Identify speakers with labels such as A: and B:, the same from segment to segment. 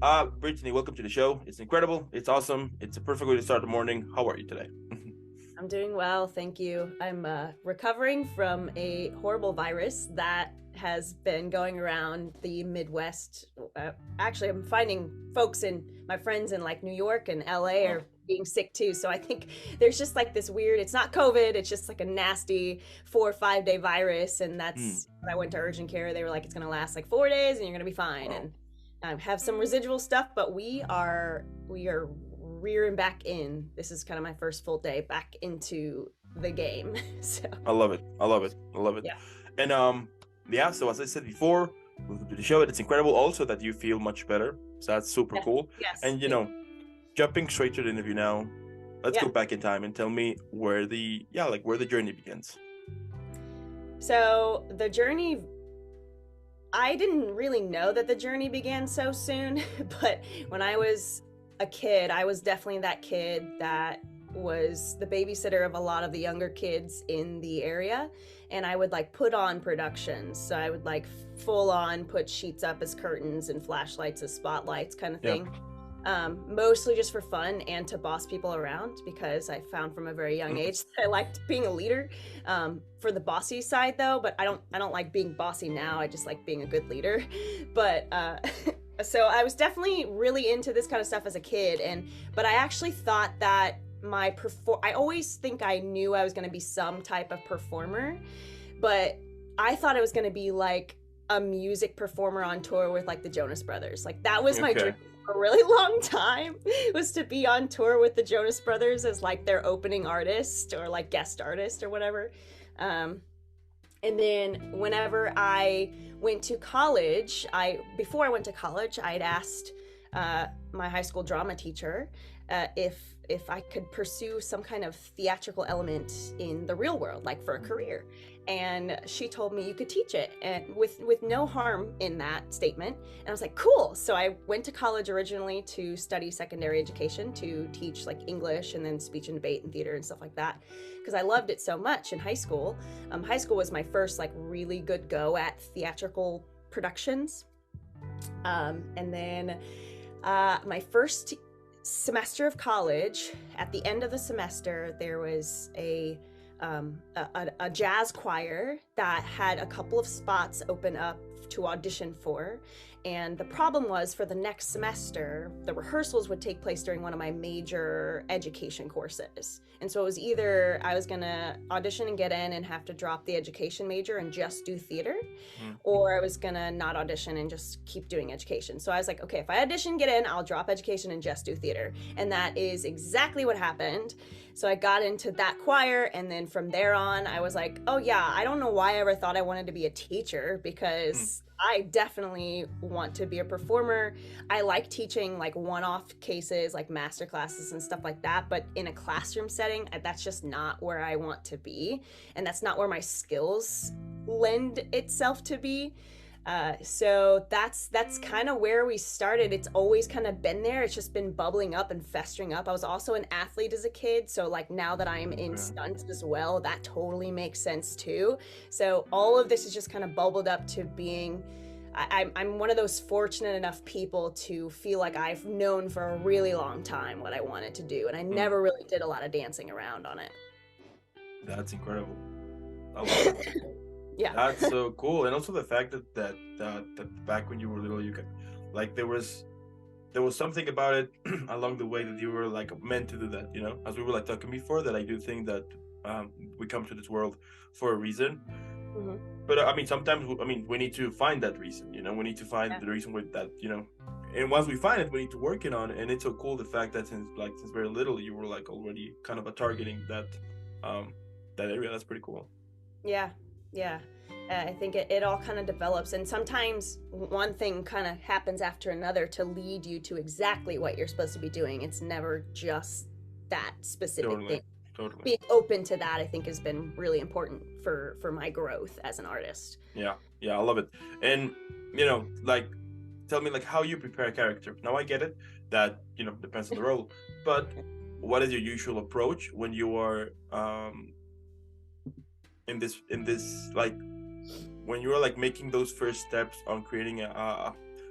A: Brittani, welcome to the show. It's incredible. It's awesome. It's a perfect way to start the morning. How are you today?
B: I'm doing well, thank you. I'm recovering from a horrible virus that has been going around the Midwest. Actually, I'm finding folks in my friends in like New York and LA
A: Oh,
B: are being sick too. So I think there's just like this weird, it's not COVID, it's just like a nasty 4 or 5 day virus. And
A: hmm.
B: that's when I went to urgent care. They were like, it's going to last like 4 days and you're going to be fine.
A: Oh,
B: And have some residual stuff, but we are rearing back in. This is kind of my first full day back into the game. So
A: I love it. I love it. I love it.
B: yeah,
A: And yeah. So as I said before, welcome to the show. It's incredible also that you feel much better. So that's super
B: yes,
A: cool.
B: yes,
A: And
B: thank
A: jumping straight to the interview now. Let's
B: yeah.
A: go back in time and tell me where the journey begins.
B: So the journey, I didn't really know that the journey began so soon, but when I was a kid, I was definitely that kid that was the babysitter of a lot of the younger kids in the area. And I would like put on productions. So I would like full on put sheets up as curtains and flashlights as spotlights kind of
A: Yeah.
B: thing. Mostly just for fun and to boss people around because I found from a very young age that I liked being a leader. For the bossy side though, but I don't like being bossy now. I just like being a good leader. But so I was definitely really into this kind of stuff as a kid, but I actually thought that I always think I knew I was going to be some type of performer, but I thought I was going to be like a music performer on tour with like the Jonas Brothers. Like that was my dream
A: Okay.
B: for a really long time, was to be on tour with the Jonas Brothers as like their opening artist or like guest artist or whatever. Um, and then whenever I went to college, before I went to college, I'd asked my high school drama teacher if I could pursue some kind of theatrical element in the real world, like for a career. And she told me you could teach it, and with no harm in that statement. And I was like, cool. So I went to college originally to study secondary education, to teach like English and then speech and debate and theater and stuff like that, because I loved it so much in high school. High school was my first like really good go at theatrical productions. And then my first semester of college, at the end of the semester, there was a jazz choir that had a couple of spots open up to audition for. And the problem was, for the next semester, the rehearsals would take place during one of my major education courses. And so it was either I was going to audition and get in and have to drop the education major and just do theater,
A: Mm.
B: or I was going to not audition and just keep doing education. So I was like, okay, if I audition, get in, I'll drop education and just do theater. And that is exactly what happened. So I got into that choir, and then from there on, I was like, oh yeah, I don't know why I ever thought I wanted to be a teacher,
A: Mm.
B: because I definitely want to be a performer. I like teaching like one-off cases, like master classes and stuff like that, but in a classroom setting, that's just not where I want to be, and that's not where my skills lend itself to be. So that's kind of where we started. It's always kind of been there. It's just been bubbling up and festering up. I was also an athlete as a kid, so like now that I'm in
A: Okay.
B: stunts as well, that totally makes sense too. So all of this is just kind of bubbled up to being. I'm one of those fortunate enough people to feel like I've known for a really long time what I wanted to do, and I
A: Mm.
B: never really did a lot of dancing around on it.
A: That's incredible. I love it.
B: Yeah.
A: That's so cool, and also the fact that back when you were little, you could, like, there was something about it along the way that you were like meant to do that. As we were like talking before, that I do think that we come to this world for a reason.
B: Hmm.
A: But I mean, sometimes we need to find that reason. We need to find
B: Yeah.
A: the reason with that. And once we find it, we need to work it on. And it's so cool the fact that since very little, you were like already kind of targeting um that area. That's pretty cool.
B: Yeah, yeah. I think it all kind of develops, and sometimes one thing kind of happens after another to lead you to exactly what you're supposed to be doing. It's never just that specific
A: Totally,
B: thing.
A: totally.
B: Being open to that, I think, has been really important for my growth as an artist.
A: Yeah, yeah, I love it. And like, tell me like how you prepare a character. Now I get it that depends on the role, but what is your usual approach when you are in this like when you are like making those first steps on creating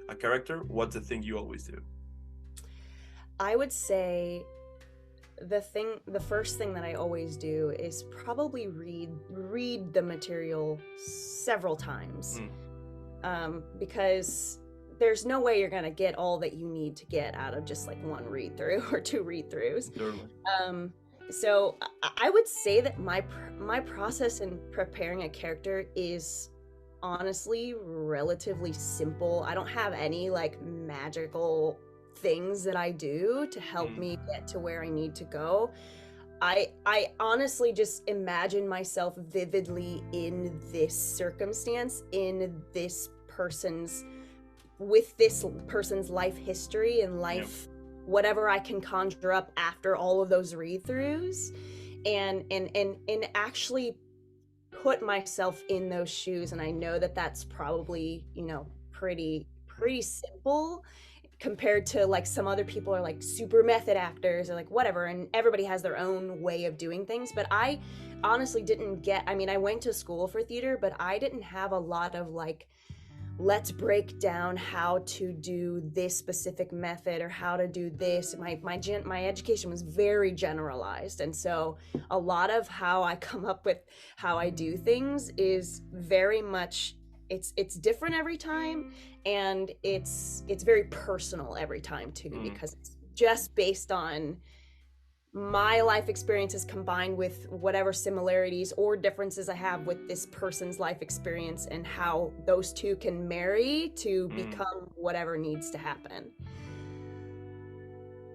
A: a character, what's the thing you always do?
B: I would say the first thing that I always do is probably read the material several times. Because there's no way you're gonna get all that you need to get out of just like one read through or two read throughs. So I would say that my process in preparing a character is honestly relatively simple. I don't have any like magical things that I do to help me get to where I need to go. I honestly just imagine myself vividly in this circumstance, with this person's life history and life, whatever I can conjure up after all of those read-throughs, and actually put myself in those shoes. And I know that that's probably, pretty simple compared to like some other people are like super method actors or like whatever, and everybody has their own way of doing things. But I honestly I went to school for theater, but I didn't have a lot of like, let's break down how to do this specific method or how to do this. My education was very generalized, and so a lot of how I come up with how I do things is very much it's different every time, and it's very personal every time too, because it's just based on my life experiences combined with whatever similarities or differences I have with this person's life experience, and how those two can marry to become whatever needs to happen.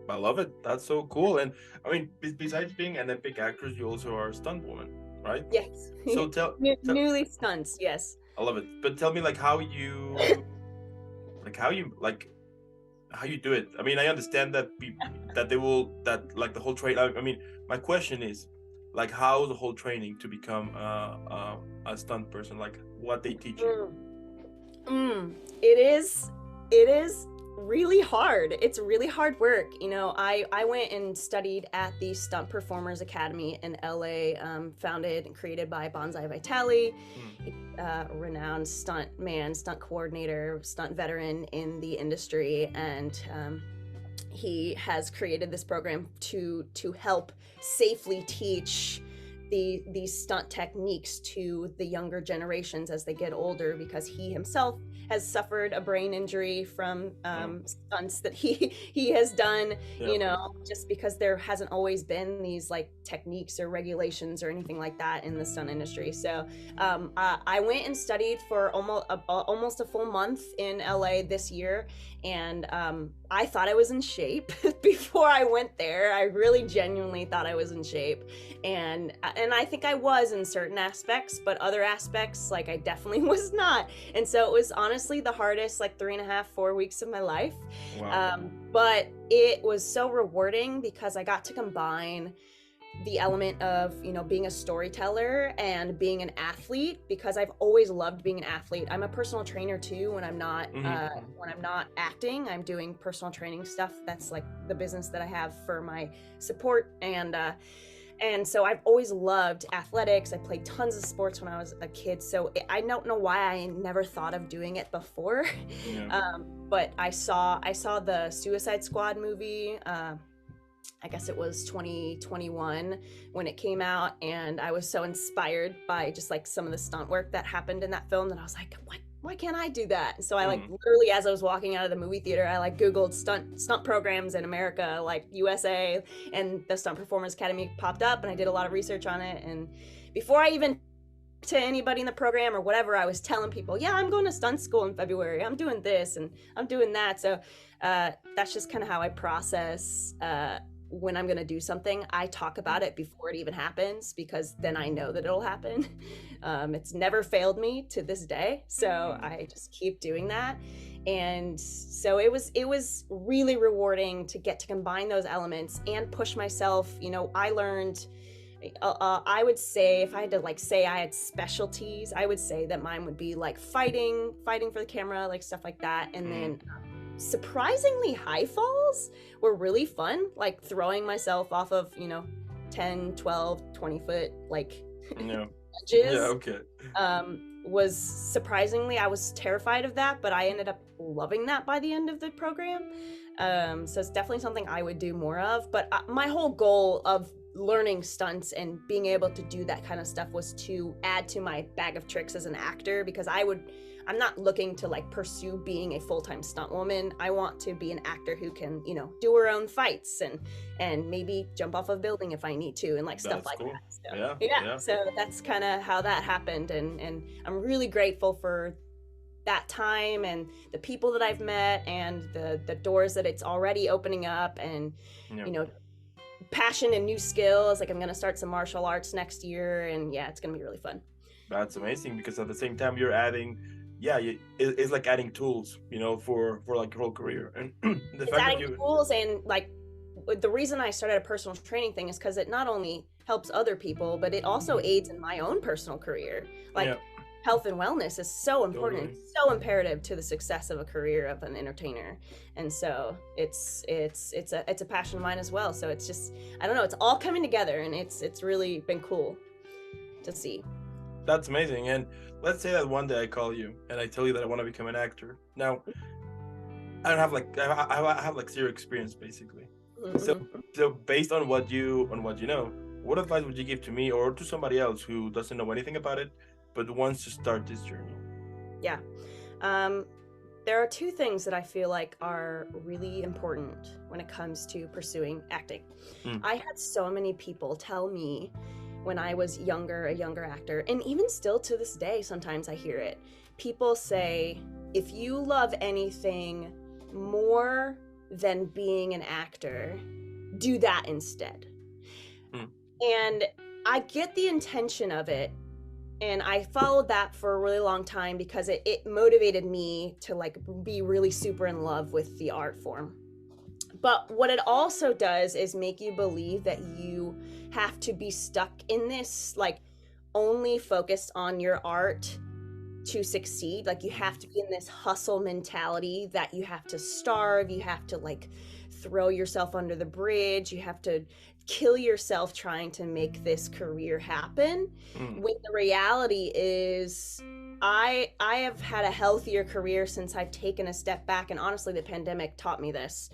A: I love it. That's so cool. And I mean, besides being an epic actress, you also are a stunt woman, right?
B: Yes.
A: So
B: newly stunts. Yes.
A: I love it. But tell me, like, how you do it. I mean, I understand that like the whole train. I mean, my question is, like, how the whole training to become a stunt person, like what they teach you.
B: It is really hard. It's really hard work. I went and studied at the Stunt Performers Academy in LA, founded and created by Bonsai Vitali, renowned stunt coordinator, stunt veteran in the industry, and he has created this program to help safely teach these stunt techniques to the younger generations as they get older, because he himself has suffered a brain injury from stunts that he has done, just because there hasn't always been these like techniques or regulations or anything like that in the stunt industry. So I went and studied for almost a full month in LA this year, and I thought I was in shape before I went there. I really genuinely thought I was in shape, and I think I was in certain aspects, but other aspects, like, I definitely was not. And so it was honestly the hardest, like, 3.5-4 weeks of my life.
A: Wow.
B: But it was so rewarding because I got to combine the element of, being a storyteller and being an athlete, because I've always loved being an athlete. I'm a personal trainer too. When I'm not acting, I'm doing personal training stuff. That's like the business that I have for my support, and so I've always loved athletics. I played tons of sports when I was a kid, so I don't know why I never thought of doing it before. But I saw the Suicide Squad movie. I guess it was 2021 when it came out, and I was so inspired by just like some of the stunt work that happened in that film that I was like, why can't I do that? And so I like literally, as I was walking out of the movie theater, I like Googled stunt programs in America, like USA, and the Stunt Performers Academy popped up, and I did a lot of research on it. And before I even to anybody in the program or whatever, I was telling people, yeah, I'm going to stunt school in February. I'm doing this and I'm doing that. So that's just kind of how I process when I'm going to do something. I talk about it before it even happens, because then I know that it'll happen. It's never failed me to this day. So I just keep doing that. And so it was really rewarding to get to combine those elements and push myself. I learned, I would say, if I had to like say I had specialties, I would say that mine would be like fighting for the camera, like stuff like that. And then surprisingly, high falls were really fun, like throwing myself off of 10, 12, 20 foot like edges.
A: Yeah, okay.
B: was surprisingly, I was terrified of that, but I ended up loving that by the end of the program. So it's definitely something I would do more of. But my whole goal of learning stunts and being able to do that kind of stuff was to add to my bag of tricks as an actor, because I'm not looking to like pursue being a full-time stunt woman. I want to be an actor who can, you know, do her own fights and maybe jump off a building if I need to, and like stuff like
A: cool.
B: that. So,
A: Yeah.
B: so that's kind of how that happened, and I'm really grateful for that time and the people that I've met and the doors that it's already opening up, and you know, passion and new skills. Like I'm gonna start some martial arts next year, and yeah, it's gonna be really fun.
A: That's amazing, because at the same time you're adding, it's like adding tools, you know, for like your whole career. And the
B: It's
A: fact that
B: adding tools, and like the reason I started a personal training thing is because it not only helps other people, but it also aids in my own personal career. Like health and wellness is so important,
A: Totally.
B: so imperative to the success of a career of an entertainer. And so it's a passion of mine as well. So it's just, I don't know, it's all coming together, and it's really been cool to see.
A: That's amazing. And let's say that one day I call you and I tell you that I want to become an actor. Now, I don't have like I have like zero experience basically. So based on what you know, what advice would you give to me or to somebody else who doesn't know anything about it but wants to start this journey?
B: Yeah. There are two things that I feel like are really important when it comes to pursuing acting. I had so many people tell me when I was a younger actor, and even still to this day, sometimes I hear it. People say, if you love anything more than being an actor, do that instead. And I get the intention of it, and I followed that for a really long time because it motivated me to like be really super in love with the art form. But what it also does is make you believe that you have to be stuck in this, like only focused on your art to succeed. Like you have to be in this hustle mentality that you have to starve, you have to like throw yourself under the bridge, you have to kill yourself trying to make this career happen. When the reality is I have had a healthier career since I've taken a step back, and honestly the pandemic taught me this.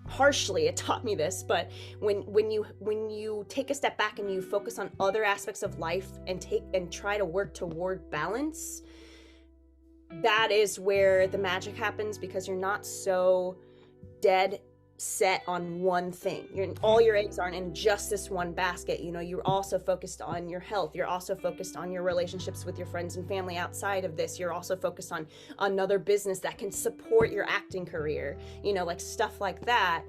B: Harshly it taught me this, but when you take a step back and you focus on other aspects of life and try to work toward balance, that is where the magic happens, because you're not so dead set on one thing. All your eggs aren't in just this one basket. You know, you're also focused on your health. You're also focused on your relationships with your friends and family outside of this. You're also focused on another business that can support your acting career, you know, like stuff like that.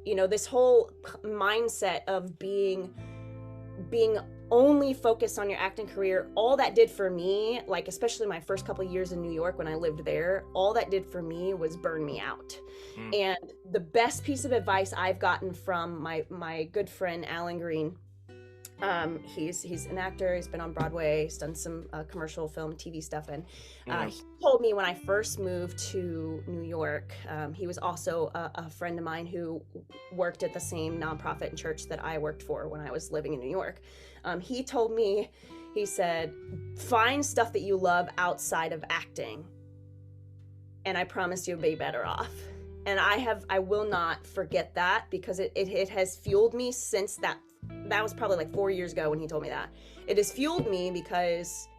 B: You know, this whole mindset of being only focused on your acting career, all that did for me, like especially my first couple of years in New York when I lived there, all that did for me was burn me out. And the best piece of advice I've gotten from my good friend Alan Green, he's an actor, he's been on Broadway, he's done some commercial film, TV stuff, and he told me when I first moved to New York, he was also a friend of mine who worked at the same nonprofit and church that I worked for when I was living in New York. He told me, he said, find stuff that you love outside of acting, and I promise you'll be better off. And I will not forget that, because it has fueled me since that was probably like 4 years ago when he told me that. It has fueled me because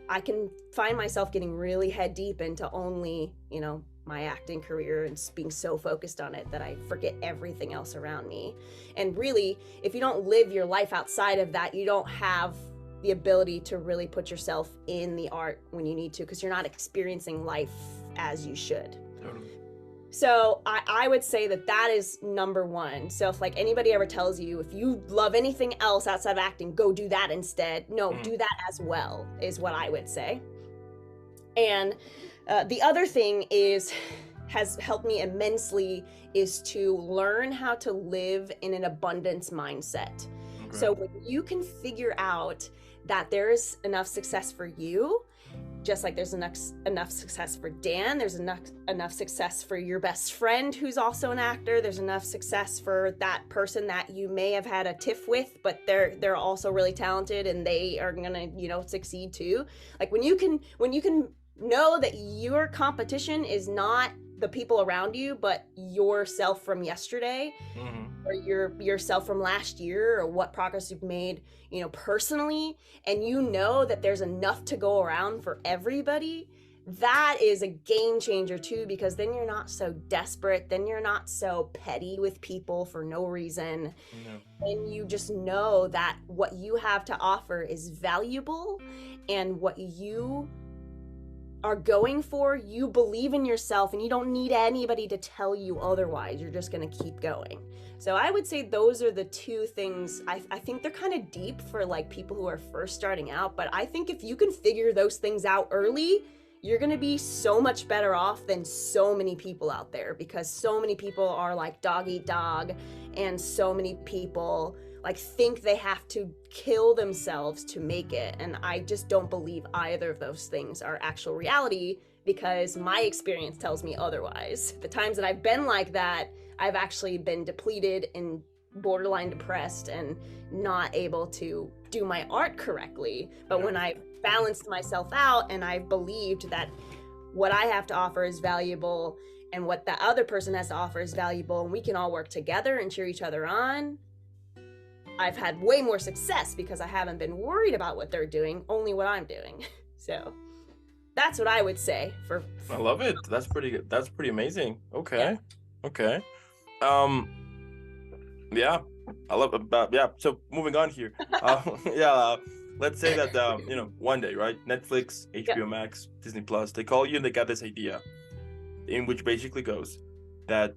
B: I can find myself getting really head deep into only, you know, my acting career and being so focused on it that I forget everything else around me. And really, if you don't live your life outside of that, you don't have the ability to really put yourself in the art when you need to, because you're not experiencing life as you should.
A: Totally.
B: So I would say that is number one. So if like anybody ever tells you, if you love anything else outside of acting, go do that instead. No, do that as well, is what I would say. And the other thing has helped me immensely is to learn how to live in an abundance mindset. Okay. So when you can figure out that there's enough success for you, just like there's enough success for Dan, there's enough success for your best friend who's also an actor. There's enough success for that person that you may have had a tiff with, but they're also really talented and they are gonna, you know, succeed too. Like when you can know that your competition is not the people around you, but yourself from yesterday, or yourself from last year, or what progress you've made, you know, personally, and you know that there's enough to go around for everybody, that is a game changer too, because then you're not so desperate, then you're not so petty with people for no reason. And you just know that what you have to offer is valuable, and what you are going for, you believe in yourself, and you don't need anybody to tell you otherwise. You're just going to keep going. So I would say those are the two things. I think they're kind of deep for like people who are first starting out, but I think if you can figure those things out early, you're going to be so much better off than so many people out there, because so many people are like dog eat dog, and so many people like think they have to kill themselves to make it. And I just don't believe either of those things are actual reality, because my experience tells me otherwise. The times that I've been like that, I've actually been depleted and borderline depressed and not able to do my art correctly. But when I balanced myself out and I've believed that what I have to offer is valuable and what the other person has to offer is valuable, and we can all work together and cheer each other on, I've had way more success because I haven't been worried about what they're doing, only what I'm doing. So that's what I would say for
A: I love it. That's pretty good. That's pretty amazing. Okay.
B: Yeah.
A: Okay. Yeah, I love about, yeah. So moving on here. Let's say that, you know, one day, right? Netflix, HBO Max, Disney Plus, they call you and they got this idea in which basically goes that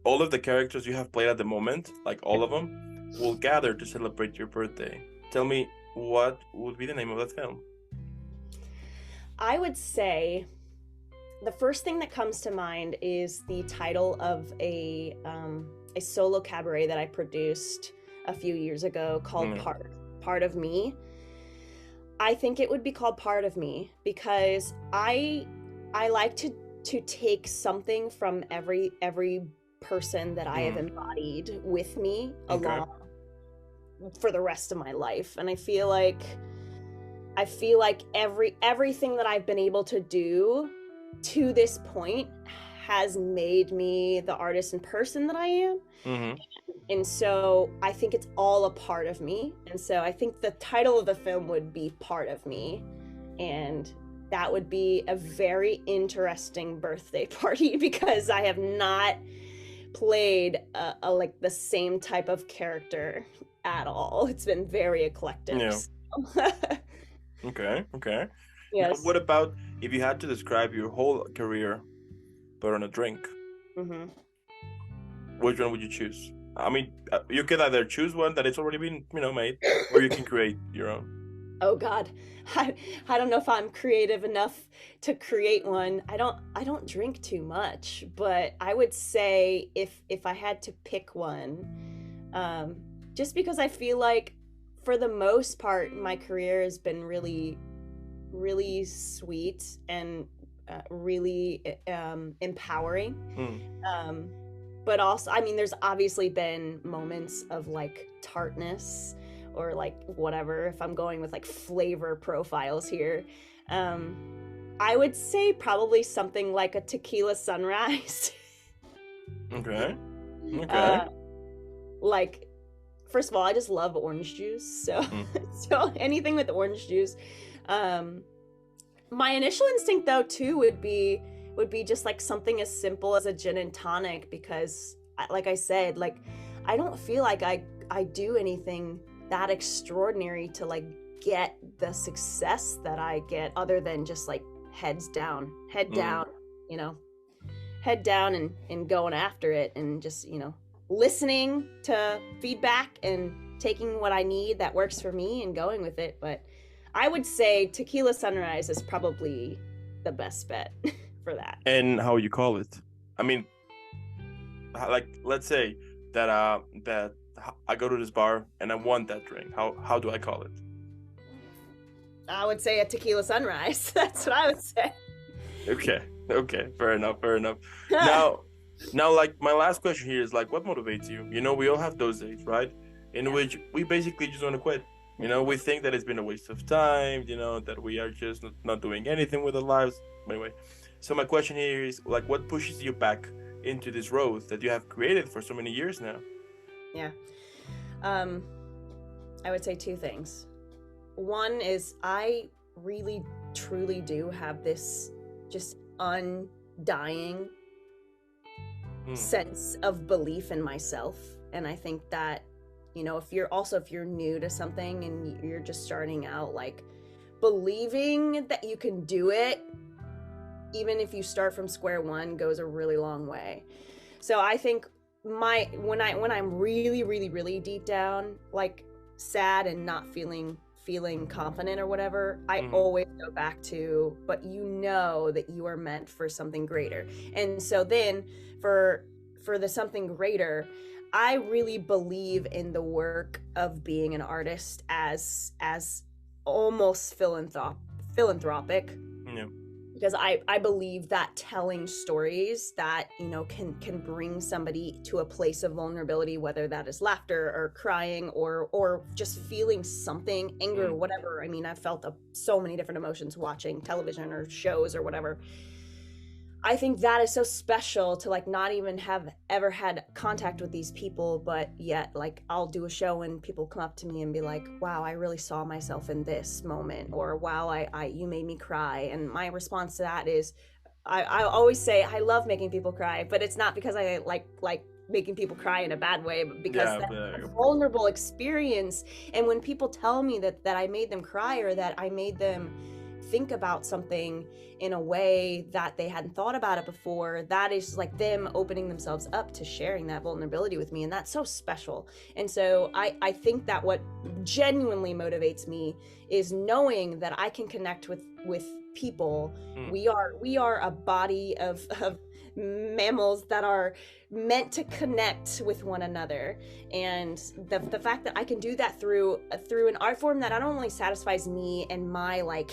A: all of the characters you have played at the moment, like all of them, will gather to celebrate your birthday. Tell me, what would be the name of that film?
B: I would say the first thing that comes to mind is the title of a solo cabaret that I produced a few years ago called Part of Me. I think it would be called Part of Me because I like to take something from every person that I have embodied with me along for the rest of my life. And I feel like everything that I've been able to do to this point has made me the artist and person that I am. And so I think it's all a part of me. And so I think the title of the film would be Part of Me. And that would be a very interesting birthday party because I have not played a like the same type of character at all. It's been very eclectic.
A: Yeah.
B: So.
A: Okay.
B: Yes.
A: Now, what about if you had to describe your whole career but on a drink? Which one would you choose? I mean, you can either choose one that it's already been, you know, made, or you can create your own.
B: Oh God, I don't know if I'm creative enough to create one. I don't drink too much, but I would say if I had to pick one, just because I feel like for the most part my career has been really, really sweet and really empowering. But also, I mean, there's obviously been moments of like tartness or like whatever, if I'm going with like flavor profiles here. I would say probably something like a tequila sunrise.
A: Okay.
B: Like, first of all, I just love orange juice. So, so anything with orange juice. My initial instinct though too would be just like something as simple as a gin and tonic, because like I said, like I don't feel like I do anything that extraordinary to like get the success that I get other than just like head down, you know, head down and going after it and just, you know, listening to feedback and taking what I need that works for me and going with it. But I would say tequila sunrise is probably the best bet for that.
A: And how you call it? I mean, like, let's say that I go to this bar and I want that drink. How do I call it?
B: I would say a tequila sunrise. That's what I would say.
A: Okay, okay, fair enough, fair enough. Now, like my last question here is like, what motivates you? You know, we all have those days, right? In
B: Yeah.
A: which we basically just want to quit. You know, we think that it's been a waste of time. You know, that we are just not doing anything with our lives. Anyway, so my question here is like, what pushes you back into this road that you have created for so many years now?
B: Yeah. Um, I would say two things. One is I really truly do have this just undying
A: Hmm.
B: sense of belief in myself. And I think that, you know, if you're new to something and you're just starting out, like believing that you can do it, even if you start from square one, goes a really long way. So I think when I'm really, really, really deep down, like sad and not feeling confident or whatever, I
A: Hmm.
B: always go back to, but you know that you are meant for something greater. And so then for the something greater, I really believe in the work of being an artist as almost philanthropic,
A: Yeah.
B: because I believe that telling stories that, you know, can bring somebody to a place of vulnerability, whether that is laughter or crying or just feeling something, anger,
A: Hmm.
B: whatever. I mean, I've felt so many different emotions watching television or shows or whatever. I think that is so special to like not even have ever had contact with these people, but yet like I'll do a show and people come up to me and be like, wow, I really saw myself in this moment, or wow, I you made me cry. And my response to that is I always say I love making people cry, but it's not because I like making people cry in a bad way, but because
A: Yeah.
B: that's a
A: But,
B: vulnerable experience. And when people tell me that I made them cry, or that I made them think about something in a way that they hadn't thought about it before, that is like them opening themselves up to sharing that vulnerability with me, and that's so special. And so I think that what genuinely motivates me is knowing that I can connect with people.
A: hmm.
B: We are a body of mammals that are meant to connect with one another, and the fact that I can do that through an art form that not only satisfies me and my like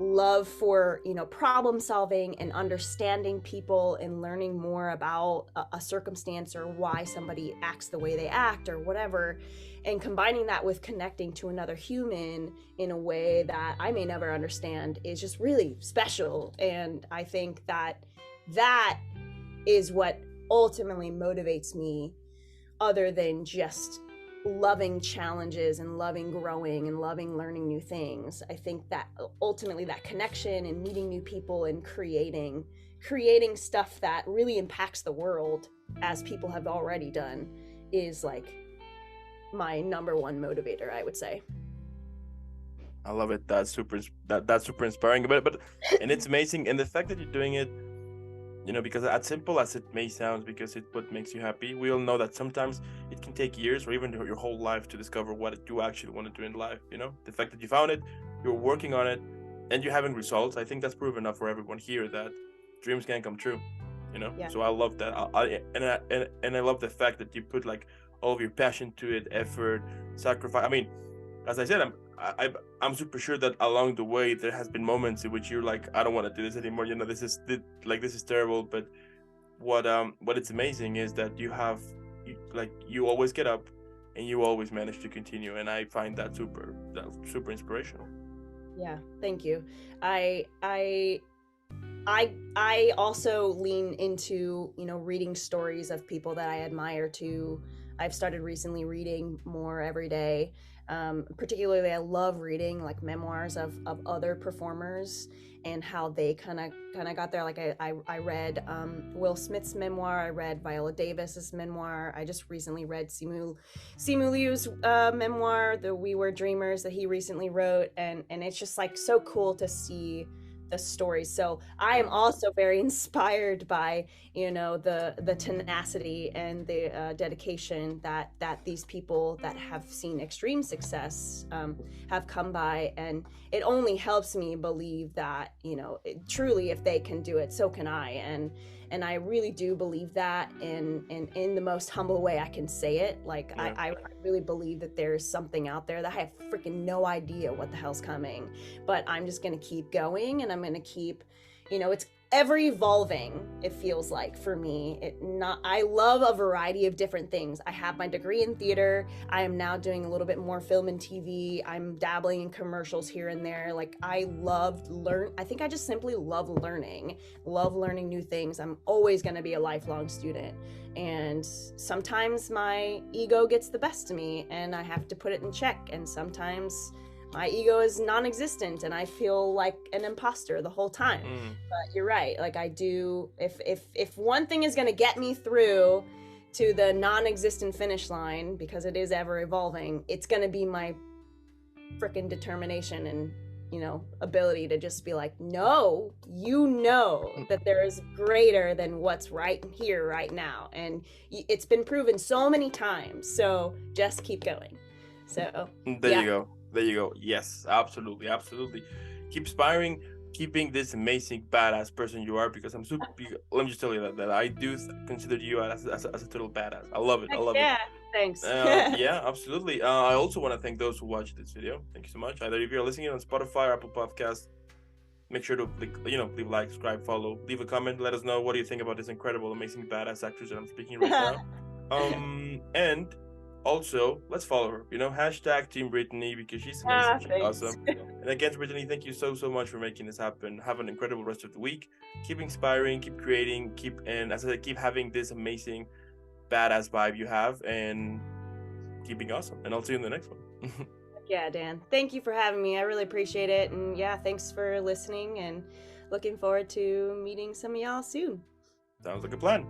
B: love for, you know, problem solving and understanding people and learning more about a circumstance or why somebody acts the way they act or whatever, and combining that with connecting to another human in a way that I may never understand, is just really special. And I think that that is what ultimately motivates me, other than just loving challenges and loving growing and loving learning new things. I think that ultimately that connection and meeting new people and creating stuff that really impacts the world, as people have already done, is like my number one motivator, I would say.
A: I love it. That's that's super inspiring. But and it's amazing. And the fact that you're doing it, you know, because as simple as it may sound, because it what makes you happy, we all know that sometimes it can take years or even your whole life to discover what you actually want to do in life. You know, the fact that you found it, you're working on it, and you're having results. I think that's proof enough for everyone here that dreams can come true. You know,
B: Yeah.
A: so I love that. And I love the fact that you put like all of your passion to it, effort, sacrifice. I mean, as I said, I'm super sure that along the way there has been moments in which you're like, I don't want to do this anymore. You know, this is terrible. But what it's amazing is that you always get up and you always manage to continue, and I find that super inspirational.
B: Yeah, thank you. I also lean into, you know, reading stories of people that I admire too. I've started recently reading more every day. Particularly, I love reading like memoirs of other performers and how they kind of got there. Like I read Will Smith's memoir. I read Viola Davis's memoir. I just recently read Simu Liu's memoir, The We Were Dreamers, that he recently wrote, and it's just like so cool to see the stories. So I am also very inspired by, you know, the tenacity and the dedication that these people that have seen extreme success have come by, and it only helps me believe that, you know, truly, if they can do it, so can I. And I really do believe that in the most humble way I can say it. Like,
A: Yeah.
B: I really believe that there's something out there that I have freaking no idea what the hell's coming, but I'm just going to keep going, and I'm going to keep, it's ever evolving. It feels like, for me, I love a variety of different things. I have my degree in theater. I am now doing a little bit more film and TV. I'm dabbling in commercials here and there. Like, I think I just simply love learning new things. I'm always going to be a lifelong student, and sometimes my ego gets the best of me and I have to put it in check, and sometimes my ego is non-existent and I feel like an imposter the whole time. But you're right. Like, I do, if one thing is going to get me through to the non-existent finish line, because it is ever evolving, it's going to be my freaking determination and, ability to just be like, no, that there is greater than what's right here, right now. And it's been proven so many times. So just keep going. So
A: There you go. Yes, absolutely. Keep inspiring, keeping this amazing badass person you are, because I'm super. Let me just tell you that I do consider you as a total badass. I love it.
B: Yeah, thanks.
A: Yeah, absolutely. I also want to thank those who watched this video. Thank you so much. Either if you're listening on Spotify or Apple Podcasts, make sure to leave a like, subscribe, follow, leave a comment. Let us know what do you think about this incredible, amazing, badass actress that I'm speaking right now. And also, let's follow her. Hashtag Team Brittani, because she's amazing. She's awesome. And again, Brittani, thank you so much for making this happen. Have an incredible rest of the week. Keep inspiring, keep creating, and as I said, keep having this amazing, badass vibe you have, and keeping awesome. And I'll see you in the next one.
B: Yeah, Dan. Thank you for having me. I really appreciate it. And yeah, thanks for listening, and looking forward to meeting some of y'all soon.
A: Sounds like a plan.